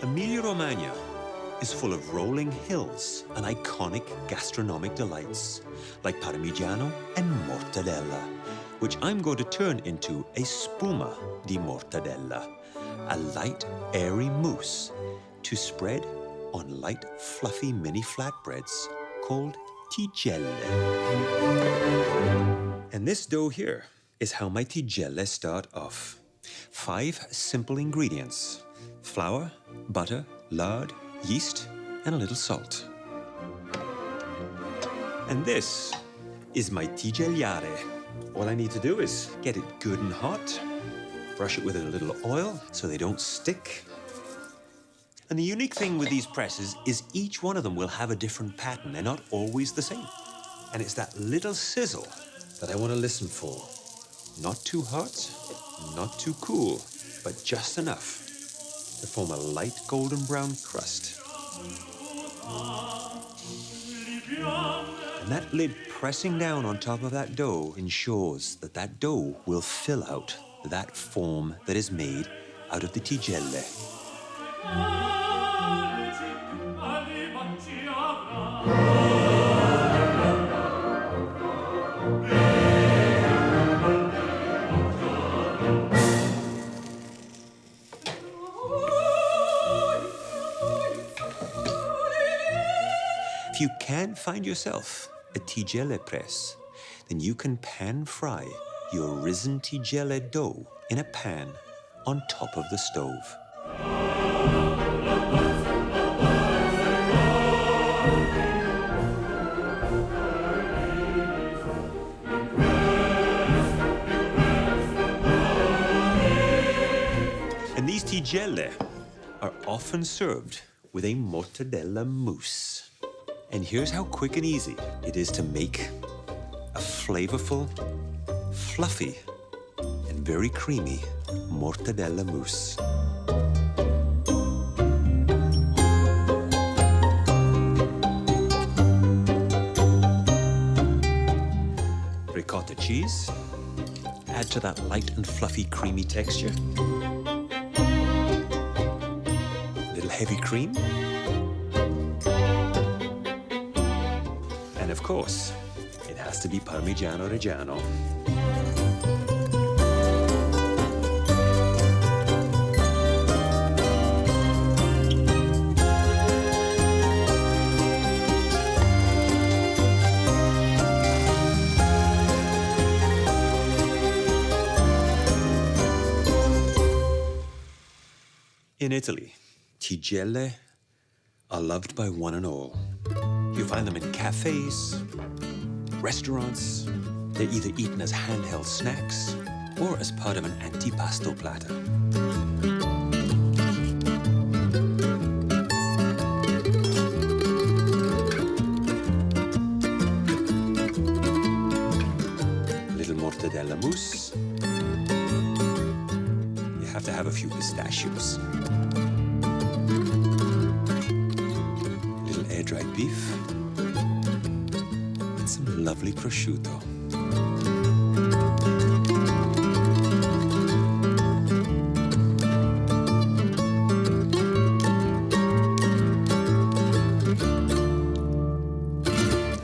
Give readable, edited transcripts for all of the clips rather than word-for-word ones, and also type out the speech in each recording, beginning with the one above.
Emilia-Romagna is full of rolling hills and iconic gastronomic delights like Parmigiano and mortadella, which I'm going to turn into a spuma di mortadella, a light, airy mousse to spread on light, fluffy mini flatbreads called tigelle. And this dough here is how my tigelle start off. 5 simple ingredients: flour, butter, lard, yeast, and a little salt. And this is my tigelliare. All I need to do is get it good and hot, brush it with a little oil so they don't stick. And the unique thing with these presses is each one of them will have a different pattern. They're not always the same. And it's that little sizzle that I want to listen for. Not too hot, not too cool, but just enough to form a light golden brown crust. And that lid pressing down on top of that dough ensures that that dough will fill out that form that is made out of the tigelle. If you can't find yourself a tigelle press, then you can pan fry your risen tigelle dough in a pan on top of the stove. And these tigelle are often served with a mortadella mousse. And here's how quick and easy it is to make a flavorful, fluffy, and very creamy mortadella mousse. Ricotta cheese, add to that light and fluffy creamy texture. A little heavy cream. And of course, it has to be Parmigiano Reggiano. In Italy, tigelle are loved by one and all. You find them in cafes, restaurants. They're either eaten as handheld snacks or as part of an antipasto platter. Little mortadella mousse. You have to have a few pistachios. Little air-dried beef. And some lovely prosciutto.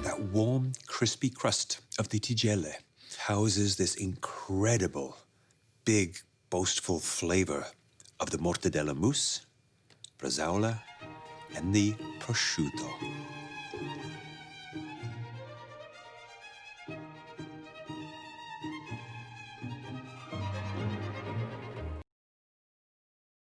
That warm, crispy crust of the tigelle houses this incredible, big, boastful flavor of the mortadella mousse, bresaola, and the prosciutto.